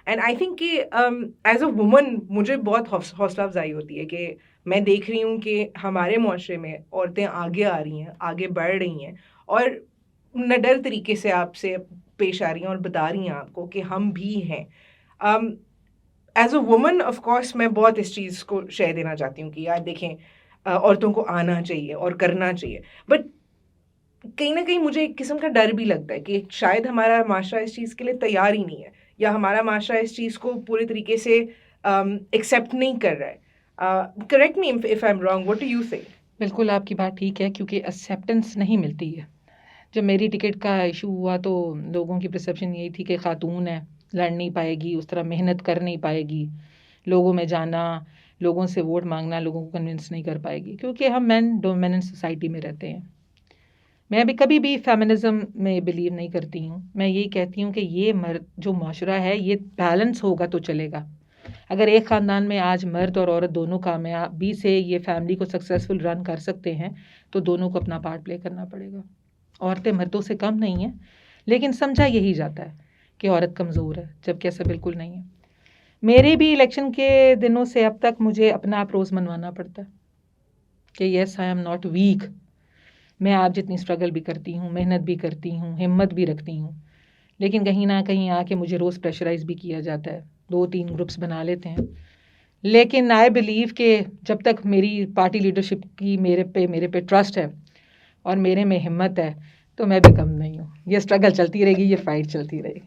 And I think कि as a woman मुझे बहुत हौसला अफजाई होती है कि मैं देख रही हूँ कि हमारे मुआशरे में औरतें आगे आ रही हैं, आगे बढ़ रही हैं और निडर तरीके से आपसे पेश आ रही हैं और बता रही हैं आपको कि हम भी हैं। As a woman of course मैं बहुत इस चीज़ को शेयर देना चाहती हूँ कि यार देखें, औरतों को आना चाहिए और करना चाहिए, बट कहीं न कहीं मुझे एक किस्म का डर भी लगता है कि शायद हमारा माशरा इस चीज़ के लिए तैयार ही नहीं है, या हमारा माशरा इस चीज़ को पूरे तरीके से एक्सेप्ट नहीं कर रहा है। Correct me if I am wrong, what do you think? बिल्कुल आपकी बात ठीक है, क्योंकि एक्सेप्टेंस नहीं मिलती है। जब मेरी टिकट का इशू हुआ तो लोगों की परसेप्शन यही थी कि खातून है, लड़ नहीं पाएगी, उस तरह मेहनत कर नहीं पाएगी, लोगों में जाना, लोगों से वोट मांगना, लोगों को कन्विंस नहीं कर पाएगी, क्योंकि हम मैन डोमिनेंट सोसाइटी में रहते हैं। मैं अभी कभी भी फेमिनिज्म में बिलीव नहीं करती हूँ। मैं यही कहती हूँ कि ये मर्द जो माशरा है ये बैलेंस होगा तो चलेगा। अगर एक ख़ानदान में आज मर्द और औरत दोनों कामयाबी से ये फैमिली को सक्सेसफुल रन कर सकते हैं तो दोनों को अपना पार्ट प्ले करना पड़ेगा। औरतें मर्दों से कम नहीं हैं, लेकिन समझा यही जाता है कि औरत कमज़ोर है, जबकि ऐसा बिल्कुल नहीं है। मेरे भी इलेक्शन के दिनों से अब तक मुझे अपना अप्रोच मनवाना पड़ता है कि yes I am not weak. मैं आप जितनी स्ट्रगल भी करती हूँ, मेहनत भी करती हूँ, हिम्मत भी रखती हूँ, लेकिन कहीं ना कहीं आके मुझे रोज़ प्रेशराइज भी किया जाता है। 2-3 ग्रुप्स बना लेते हैं, लेकिन आई बिलीव कि जब तक मेरी पार्टी लीडरशिप की मेरे पे ट्रस्ट है और मेरे में हिम्मत है तो मैं भी कम नहीं हूँ। ये स्ट्रगल चलती रहेगी, ये फाइट चलती रहेगी।